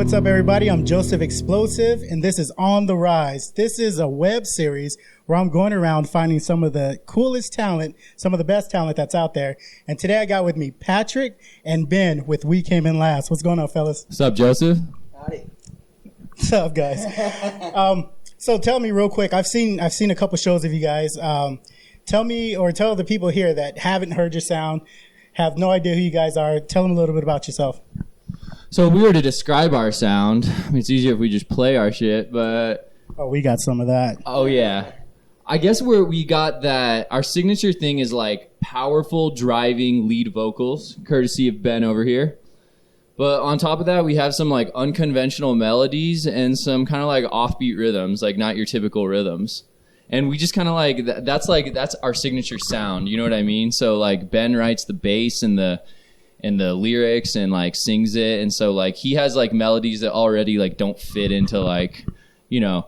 what's up, everybody? I'm Joseph Explosive, and this is On the Rise. This is a web series where I'm going around finding some of the coolest talent, some of the best talent that's out there. And today I got with me Patrick and Ben with We Came In Last. What's going on, fellas? What's up, Joseph? Howdy. What's up, guys? So tell me real quick. I've seen a couple shows of you guys. Tell me, or tell the people here that haven't heard your sound, have no idea who you guys are. Tell them a little bit about yourself. So if we were to describe our sound, I mean, it's easier if we just play our shit, but... Oh, we got some of that. Oh, yeah. I guess where we got that, our signature thing is like powerful driving lead vocals, courtesy of Ben over here. But on top of that, we have some like unconventional melodies and some kind of like offbeat rhythms, like not your typical rhythms. And we just kind of that's our signature sound, you know what I mean? So like Ben writes the bass and the lyrics and like sings it, and so like he has like melodies that already like don't fit into like, you know,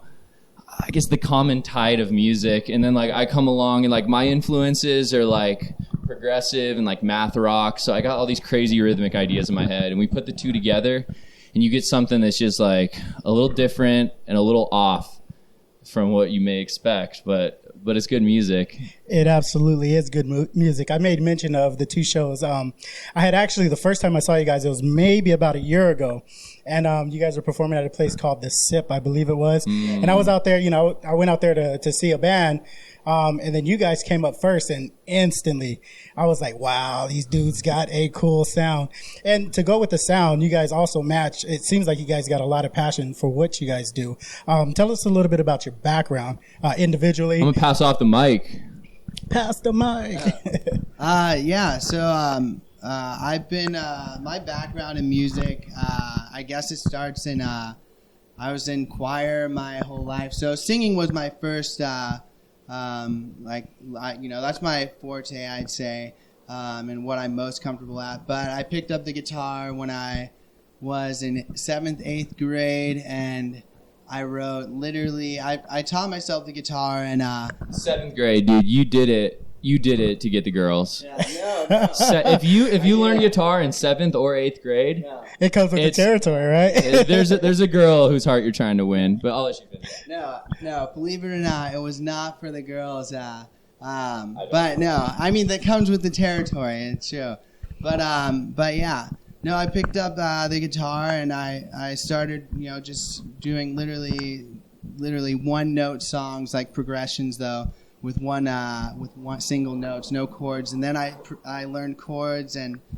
I guess the common tide of music. And then like I come along and like my influences are like progressive and like math rock, so I got all these crazy rhythmic ideas in my head, and we put the two together and you get something that's just like a little different and a little off from what you may expect, but it's good music. It absolutely is good music. I made mention of the two shows. I had actually, the first time I saw you guys, it was maybe about a year ago. And you guys were performing at a place called The Sip, I believe it was. And I was out there, you know, I went out there to see a band. And then you guys came up first, and instantly I was like, wow, these dudes got a cool sound. And to go with the sound, you guys also match. It seems like you guys got a lot of passion for what you guys do. Tell us a little bit about your background individually. I'm going to pass off the mic. Pass the mic. I've been, my background in music, I guess it starts in, I was in choir my whole life. So singing was my first, that's my forte, I'd say, and what I'm most comfortable at. But I picked up the guitar when I was in 7th, 8th grade, and I wrote literally, I taught myself the guitar and 7th grade, dude, you did it to get the girls. Yeah, no. If you learn guitar in 7th or 8th grade, it comes with the territory, right? there's a girl whose heart you're trying to win, but I'll let you finish. No, believe it or not, it was not for the girls. But no, I mean, that comes with the territory, it's true. But yeah. No, I picked up the guitar and I started, you know, just doing literally one note songs, like progressions though, with one single notes, no chords. And then I learned chords,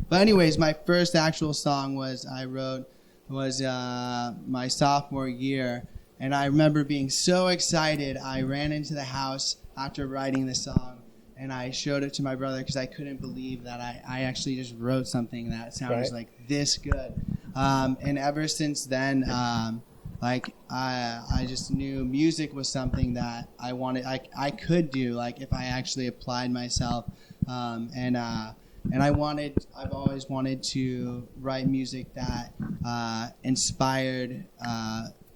but anyways, my first actual song I wrote my sophomore year, and I remember being so excited. I ran into the house after writing the song, and I showed it to my brother because I couldn't believe that I actually just wrote something that sounds like this good. And ever since then, I just knew music was something that I wanted. I could do, like, if I actually applied myself. And I've always wanted to write music that inspired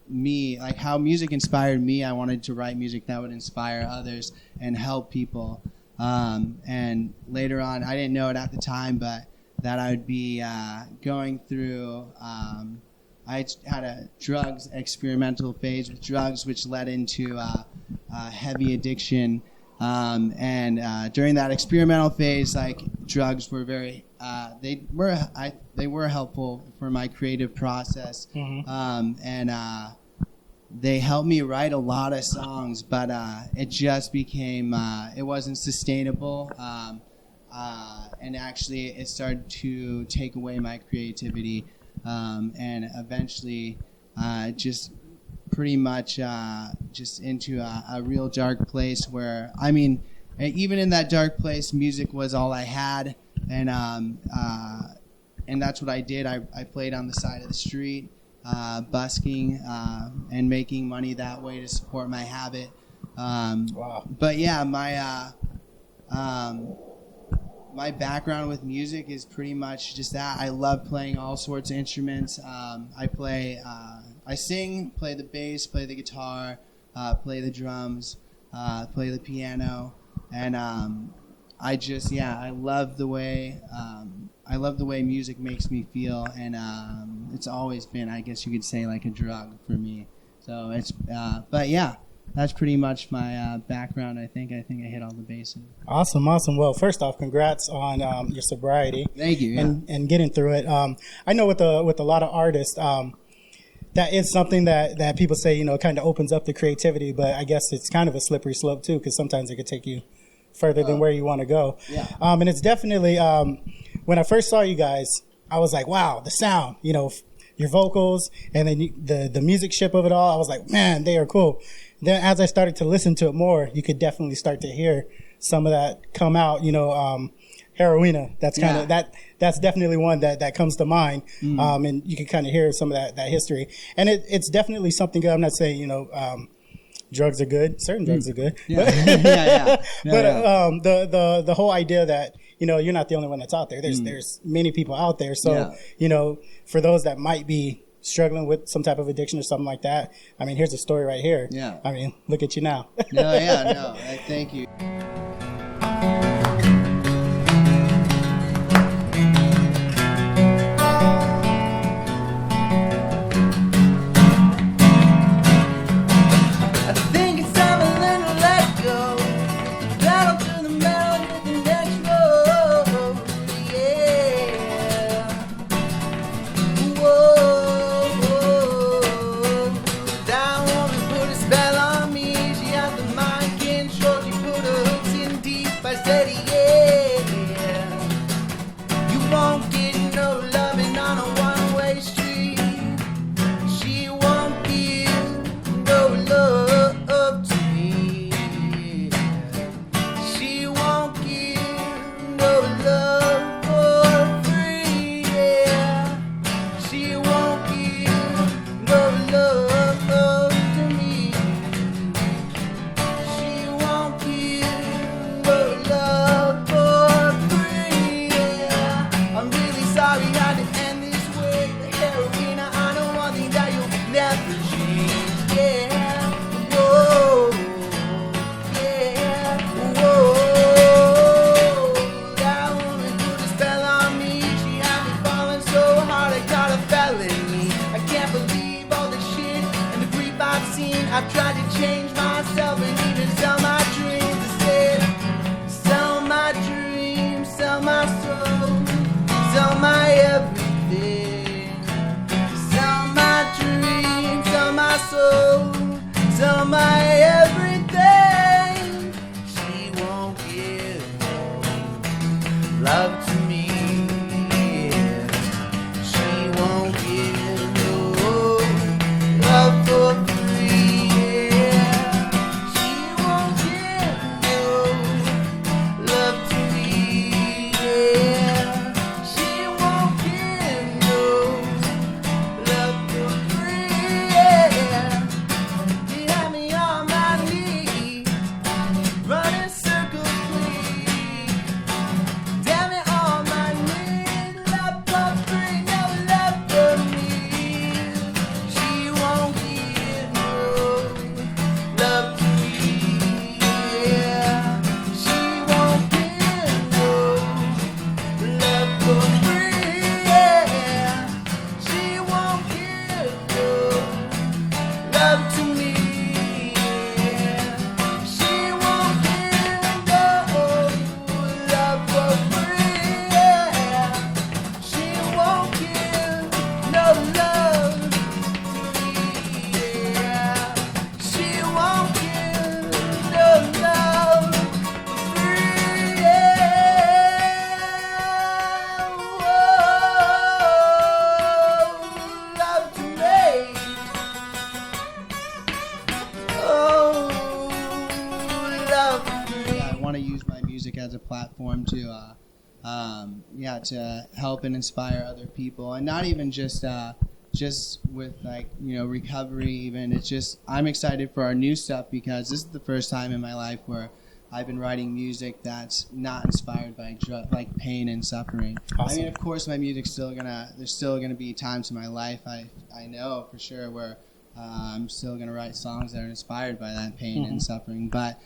me, like how music inspired me. I wanted to write music that would inspire others and help people. And later on, I didn't know it at the time, but that I would be going through. I had a drugs experimental phase with drugs, which led into heavy addiction. And during that experimental phase, like, drugs were very they were helpful for my creative process. And they helped me write a lot of songs, but it just became it wasn't sustainable. And actually it started to take away my creativity, and eventually just pretty much just into a real dark place where, I mean, even in that dark place, music was all I had. And that's what I did. I played on the side of the street, busking, and making money that way to support my habit. Wow. But yeah, my background with music is pretty much just that. I love playing all sorts of instruments. I sing, play the bass, play the guitar, play the drums, play the piano, and I love the way music makes me feel, and it's always been, I guess you could say, like a drug for me. So it's, but yeah, that's pretty much my background. I think I hit all the bases. Awesome. Well, first off, congrats on your sobriety. Thank you. Yeah. And getting through it. I know with a lot of artists, that is something that people say, kind of opens up the creativity, but I guess it's kind of a slippery slope too, because sometimes it could take you further than where you want to go. Yeah. And it's definitely, when I first saw you guys, I was like, wow, the sound, your vocals, and then the musicship of it all. I was like, man, they are cool. Then as I started to listen to it more, you could definitely start to hear some of that come out, Heroina. That's kind of that's definitely one that comes to mind. And you can kind of hear some of that history. And it's definitely something good. I'm not saying, drugs are good. Certain drugs are good. Yeah. But the whole idea that, you're not the only one that's out there. There's many people out there. So, for those that might be struggling with some type of addiction or something like that, I mean, here's a story right here. Yeah. I mean, look at you now. Thank you. I've tried to change myself and even sell my dreams instead. Sell my dreams, sell my soul, sell my everything. Sell my dreams, sell my soul, sell my everything. She won't give love to me. She won't give no love for free. As a platform to help and inspire other people, and not even just with recovery. Even it's just I'm excited for our new stuff because this is the first time in my life where I've been writing music that's not inspired by pain and suffering. Awesome. I mean, of course, my music's there's still gonna be times in my life I know for sure where I'm still gonna write songs that are inspired by that pain and suffering, but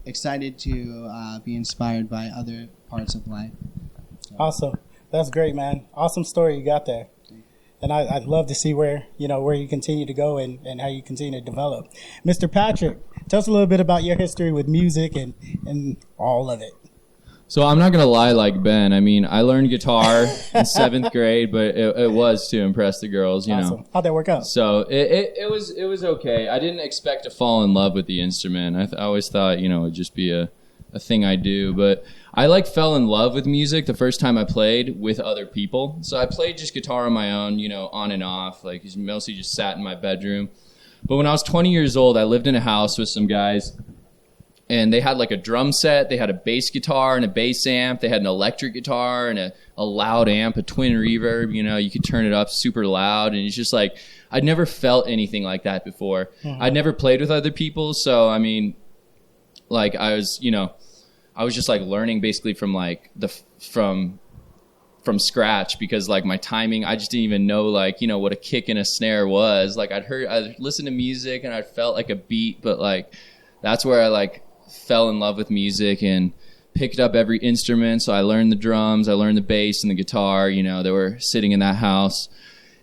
excited to be inspired by other parts of life. So. Awesome. That's great, man. Awesome story you got there. And I'd love to see where you continue to go and how you continue to develop. Mr. Patrick, tell us a little bit about your history with music and all of it. So I'm not going to lie like Ben. I mean, I learned guitar in 7th grade, but it was to impress the girls, you know. How'd that work out? So it was okay. I didn't expect to fall in love with the instrument. I always thought, you know, it'd just be a thing I do. But I fell in love with music the first time I played with other people. So I played just guitar on my own, you know, on and off. Like, mostly just sat in my bedroom. But when I was 20 years old, I lived in a house with some guys. And they had like a drum set, they had a bass guitar and a bass amp, they had an electric guitar and a loud amp, a twin reverb, you know, you could turn it up super loud. And it's just like, I'd never felt anything like that before. Mm-hmm. I'd never played with other people. So, I mean, like I was just like learning basically from like from scratch, because like my timing, I just didn't even know like, you know, what a kick and a snare was. Like I'd listened to music and I felt like a beat, but like that's where I like fell in love with music and picked up every instrument. So I learned the drums, I learned the bass and the guitar, you know, they were sitting in that house.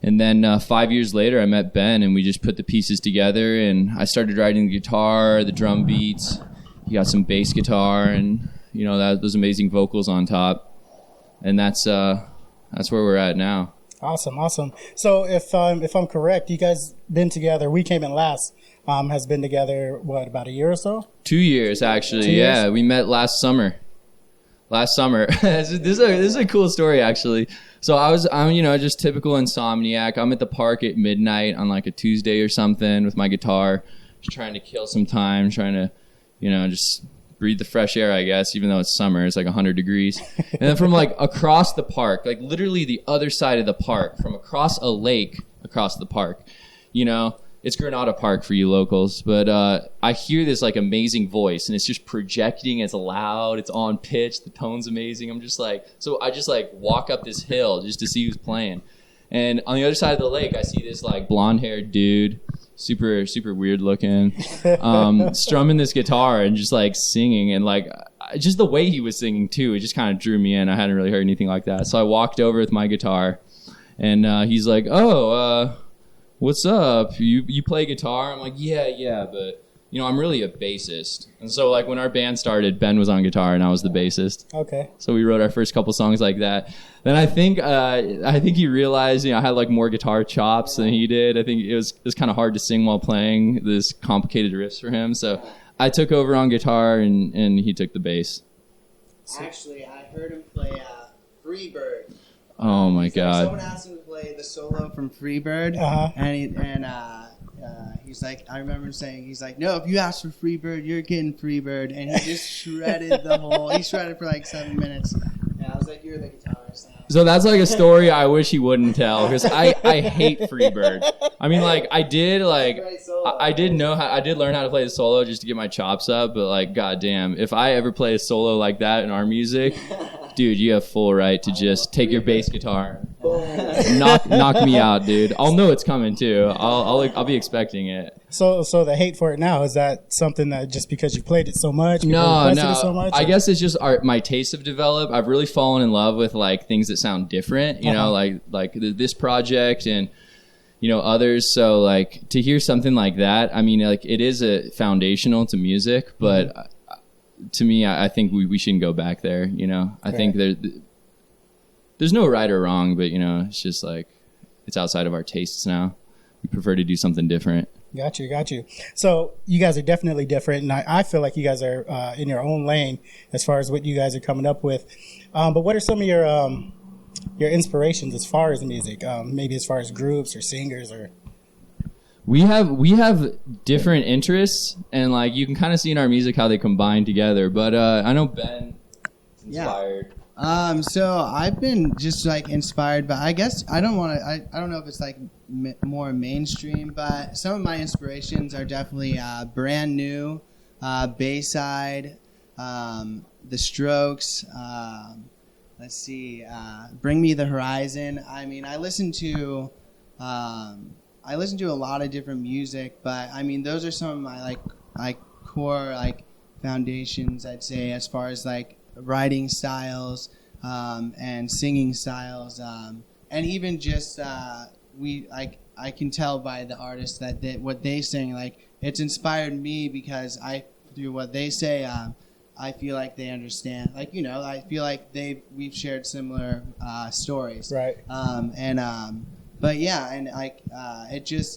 And then 5 years later, I met Ben and we just put the pieces together and I started writing the guitar, the drum beats. He got some bass guitar and, you know, those amazing vocals on top. And that's where we're at now. Awesome. So if I'm correct, you guys been together, We Came in Last, has been together, what, about a year or so? 2 years, actually. 2 years? Yeah, we met last summer. This is a cool story, actually. So I'm you know, just typical insomniac. I'm at the park at midnight on like a Tuesday or something with my guitar, just trying to kill some time, trying to, you know, just breathe the fresh air, I guess, even though it's summer. It's like 100 degrees. And then from like across the park, like literally the other side of the park, from across a lake across the park, you know, it's Granada Park for you locals, but I hear this like amazing voice and it's just projecting, it's loud, it's on pitch, the tone's amazing. I'm just like, so I just like walk up this hill just to see who's playing. And on the other side of the lake, I see this like blonde haired dude, super weird looking, strumming this guitar and just like singing, and like just the way he was singing too, it just kind of drew me in. I hadn't really heard anything like that. So I walked over with my guitar and he's like, what's up? You play guitar? I'm like, yeah, but you know, I'm really a bassist. And so like when our band started, Ben was on guitar and I was the bassist. Okay. So we wrote our first couple songs like that. Then I think he realized, you know, I had like more guitar chops than he did. I think it was kind of hard to sing while playing this complicated riffs for him. So I took over on guitar and he took the bass. Actually, I heard him play Freebird. Oh my God. Someone asked him to play the solo from Freebird, and he's like, I remember saying, he's like, no, if you ask for Freebird, you're getting Freebird, and he just shredded he shredded for like 7 minutes. And I was like, you're the guitarist now. So that's like a story I wish he wouldn't tell, because I hate Freebird. I mean, like I did learn how to play the solo just to get my chops up, but like goddamn, if I ever play a solo like that in our music, dude, you have full right to just take your bass guitar, knock me out, dude. I'll know it's coming too. I'll be expecting it. So the hate for it now, is that something that just because you played it so much? No. It so much, I guess it's just my tastes have developed. I've really fallen in love with like things that sound different. You know, like this project and, you know, others. So like to hear something like that, I mean, like it is a foundational to music, but to me, I think we shouldn't go back there. You know, I think there's no right or wrong, but you know, it's just like it's outside of our tastes now. We prefer to do something different. Got you. So you guys are definitely different, and I feel like you guys are in your own lane as far as what you guys are coming up with. But what are some of your inspirations as far as music? Maybe as far as groups or singers or. We have different interests, and like you can kind of see in our music how they combine together. But I know Ben is inspired. Yeah. So I've been just like inspired by, I guess I don't know if it's like more mainstream, but some of my inspirations are definitely Brand New, Bayside, The Strokes. Let's see, Bring Me the Horizon. I mean, I listen to a lot of different music, but I mean, those are some of my like core like foundations, I'd say, as far as like writing styles and singing styles, and even just I can tell by the artists that what they sing, like it's inspired me because through what they say, I feel like they understand. Like, you know, I feel like we've shared similar stories. Right. But yeah, and like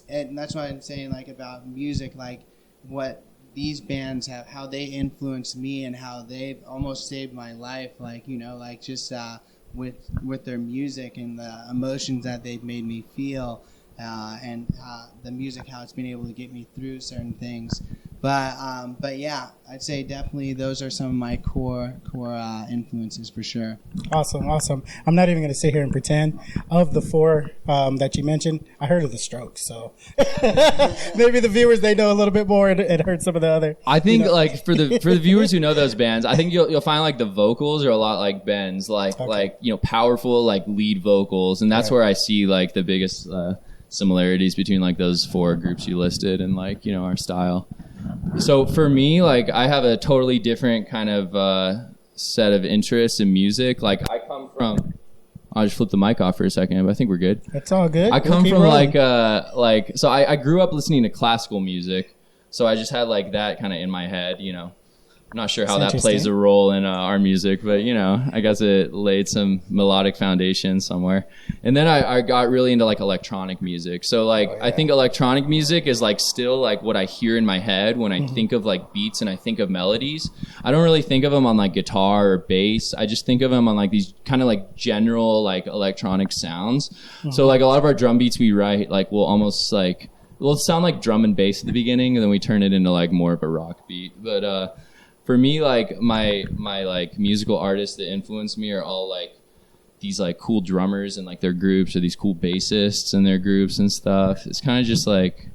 and that's why I'm saying like about music, like what these bands have, how they influenced me and how they've almost saved my life. Like, you know, like just with their music and the emotions that they've made me feel, and the music, how it's been able to get me through certain things. But yeah, I'd say definitely those are some of my core influences for sure. Awesome. I'm not even going to sit here and pretend. Of the four that you mentioned, I heard of the Strokes, so maybe the viewers, they know a little bit more. It heard some of the other. I think like for the viewers who know those bands, I think you'll find like the vocals are a lot like Ben's, like you know, powerful like lead vocals, and that's where I see like the biggest similarities between like those four groups you listed and like, you know, our style. So for me, like I have a totally different kind of set of interests in music. Like I come from, I'll just flip the mic off for a second, but I think we're good. That's all good. I come from so I grew up listening to classical music. So I just had like that kind of in my head, you know. I'm not sure how that plays a role in our music, but, you know, I guess it laid some melodic foundation somewhere. And then I got really into, like, electronic music. So, like, I think electronic music is, like, still, like, what I hear in my head when I think of, like, beats and I think of melodies. I don't really think of them on, like, guitar or bass. I just think of them on, like, these kind of, like, general, like, electronic sounds. So, like, a lot of our drum beats we write, like, will almost, like, will sound like drum and bass at the beginning, and then we turn it into, like, more of a rock beat. But, for me, like my like musical artists that influence me are all like these like cool drummers and like their groups, or these cool bassists and their groups and stuff. It's kind of just like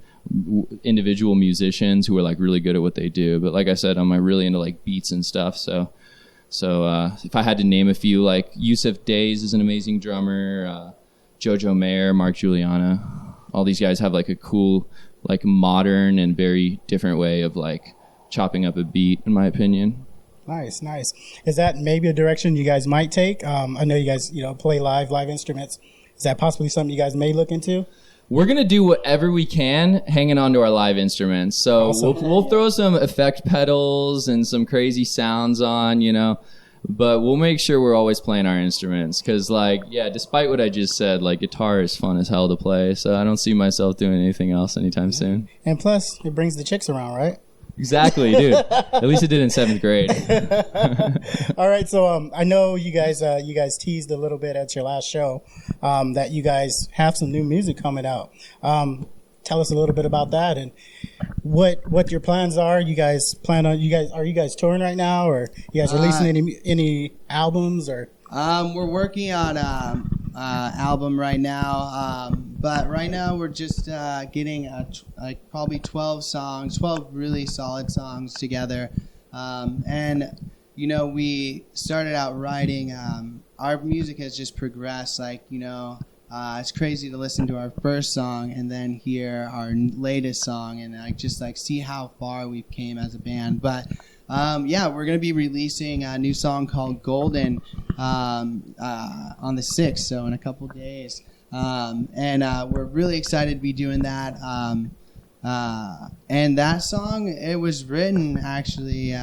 individual musicians who are like really good at what they do. But like I said, I'm really into like beats and stuff. So if I had to name a few, like Yusuf Days is an amazing drummer, Jojo Mayer, Mark Juliana. All these guys have like a cool, like modern and very different way of like chopping up a beat, in my opinion. Nice. Is that maybe a direction you guys might take? I know you guys, you know, play live instruments. Is that possibly something you guys may look into? We're going to do whatever we can hanging on to our live instruments. So we'll throw some effect pedals and some crazy sounds on, you know, but we'll make sure we're always playing our instruments. Because, like, yeah, despite what I just said, like, guitar is fun as hell to play. So I don't see myself doing anything else anytime soon. And plus, it brings the chicks around, right? Exactly, dude. At least it did in 7th grade. All right, so I know you guys teased a little bit at your last show that you guys have some new music coming out. Tell us a little bit about that and what your plans are. Are you guys touring right now, or you guys releasing any albums or? We're working on album right now, but right now we're just getting like probably 12 really solid songs together, and you know, we started out writing. Our music has just progressed, like, you know, it's crazy to listen to our first song and then hear our latest song and like just like see how far we've came as a band. But yeah, we're going to be releasing a new song called Golden on the 6th, so in a couple days. And we're really excited to be doing that. And that song, it was written actually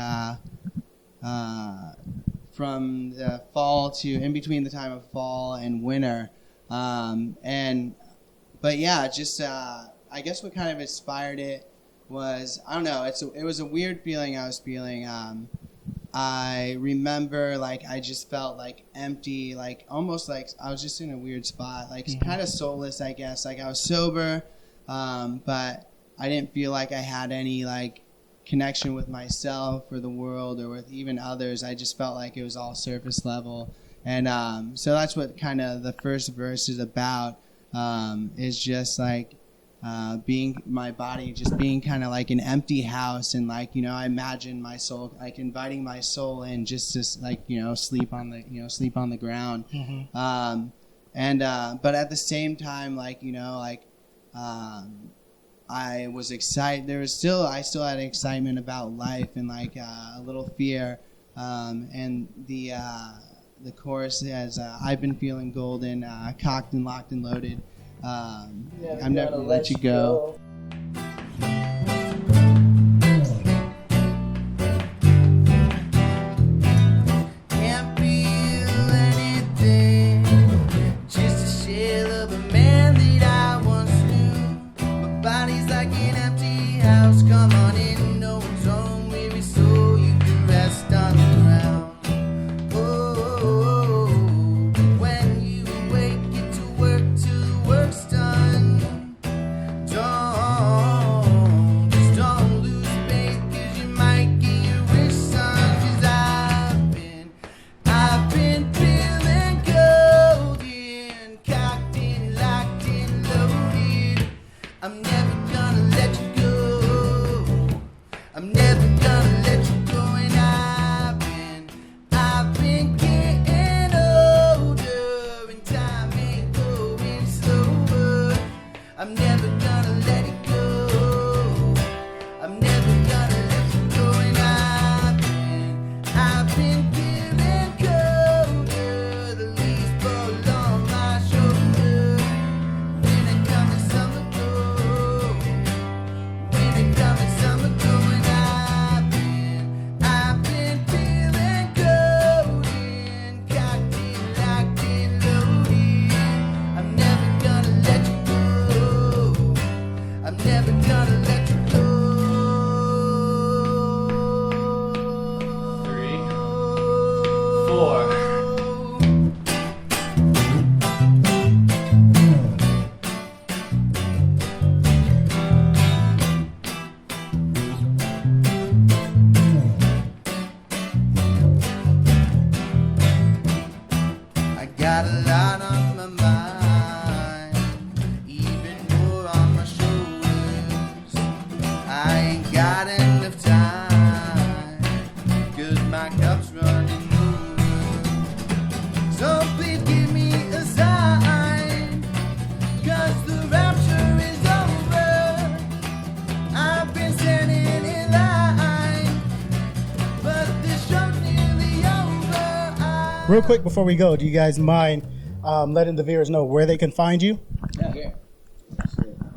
from the fall to in between the time of fall and winter. But yeah, just I guess what kind of inspired it was, I don't know, it was a weird feeling I was feeling. I remember, like, I just felt like empty, like almost like I was just in a weird spot, like kind of soulless, I guess. Like I was sober, but I didn't feel like I had any like connection with myself or the world or with even others. I just felt like it was all surface level. And so that's what kind of the first verse is about, is just like being my body, just being kind of like an empty house. And like, you know, I imagine my soul, like inviting my soul in just to like, you know, sleep on the ground. But at the same time, like, you know, like I was excited. I still had excitement about life and like a little fear. And the chorus has I've been feeling golden, cocked and locked and loaded. I'm never gonna let you go. Can't feel anything, just a shell of a man that I once knew. My body's like an empty house. Come on in, no one's home. Weary soul, you can rest on the ground. Oh, when you wake, get to work till the work's done. Don't lose faith, 'cause you might get your wish, son. 'Cause I've been feeling golden, cocked and locked and loaded. I'm never gonna let you go. I'm never gonna let you go. And I've been getting older, and time ain't going slower. I'm never gonna let it go. I'm never gonna let you go. And I've been feeling colder. The leaves fall on my shoulder. Winter coming, summer go. Winter coming, summer go. And I've been feeling golden, cocked and locked and loaded. I'm never gonna let you go. I'm never gonna let you go. 3, 4. I got a lot on my mind, even more on my shoulders. I ain't got enough time, 'cause my cup's running over. So please give me a sign, 'cause the rapture is over. I've been standing in line, but this show's nearly over. Real quick before we go, do you guys mind letting the viewers know where they can find you?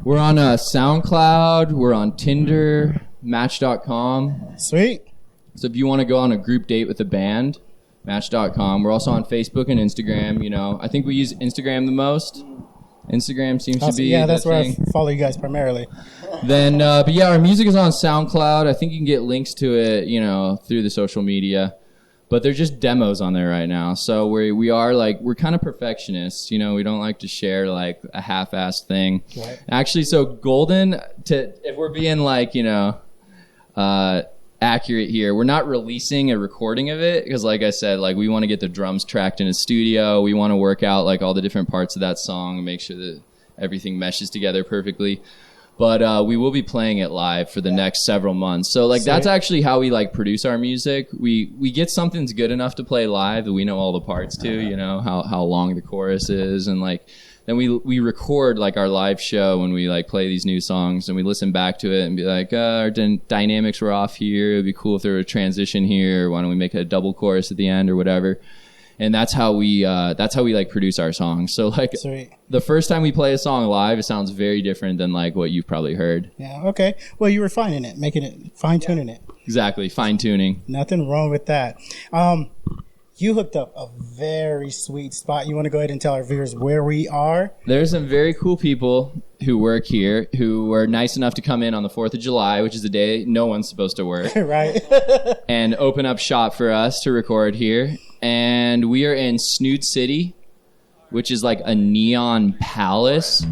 We're on SoundCloud. We're on Tinder, Match.com. Sweet. So if you want to go on a group date with a band, Match.com. We're also on Facebook and Instagram. You know, I think we use Instagram the most. Instagram seems to be that's the where thing. I follow you guys primarily. Then, but yeah, our music is on SoundCloud. I think you can get links to it, you know, through the social media. But they're just demos on there right now. So we're kind of perfectionists. You know, we don't like to share like a half-assed thing. Right. Actually, so Golden, if we're being like, you know, accurate here, we're not releasing a recording of it because, like I said, like we want to get the drums tracked in a studio. We want to work out like all the different parts of that song and make sure that everything meshes together perfectly. But we will be playing it live for the next several months. So like that's actually how we like produce our music. We get something's good enough to play live that we know all the parts to, you know, how long the chorus is, and like then we record like our live show when we like play these new songs, and we listen back to it and be like, our dynamics were off here. It'd be cool if there were a transition here. Why don't we make a double chorus at the end or whatever? And that's how we like produce our songs. So like the first time we play a song live, it sounds very different than like what you've probably heard. Yeah. Okay. Well, you were refining it, making it, fine tuning it. Exactly. Fine tuning. Nothing wrong with that. You hooked up a very sweet spot. You want to go ahead and tell our viewers where we are? There's some very cool people who work here who were nice enough to come in on the 4th of July, which is the day no one's supposed to work. Right. And open up shop for us to record here. And we are in Snute City, which is like a neon palace.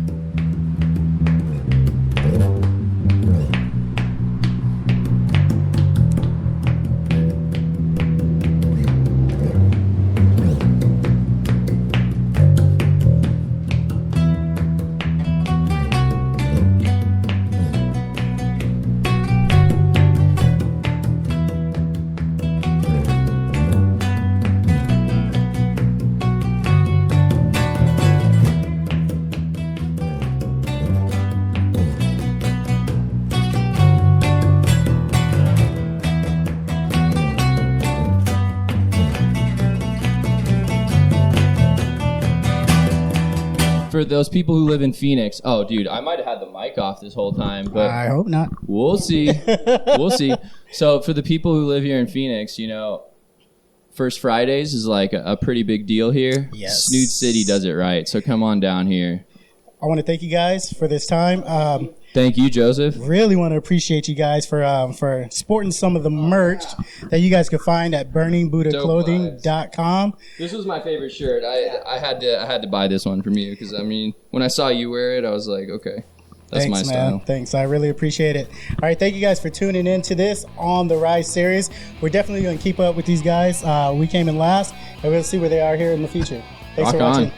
for those people who live in Phoenix, oh, dude, I might have had the mic off this whole time, but I hope not. we'll see. We'll see. So for the people who live here in Phoenix, First Fridays is like a pretty big deal here. Yes. Snute City does it right, so come on down here. I want to thank you guys for this time. Thank you, Joseph. Really want to appreciate you guys for sporting some of the merch that you guys can find at burningbuddhaclothing.com. This was my favorite shirt. I had to buy this one from you because when I saw you wear it, I was like, okay, that's Thanks, my style. man. Thanks. I really appreciate it. All right. Thank you guys for tuning in to this On the Rise series. We're definitely going to keep up with these guys. We came in last, and we'll see where they are here in the future. Thanks Rock for watching. on.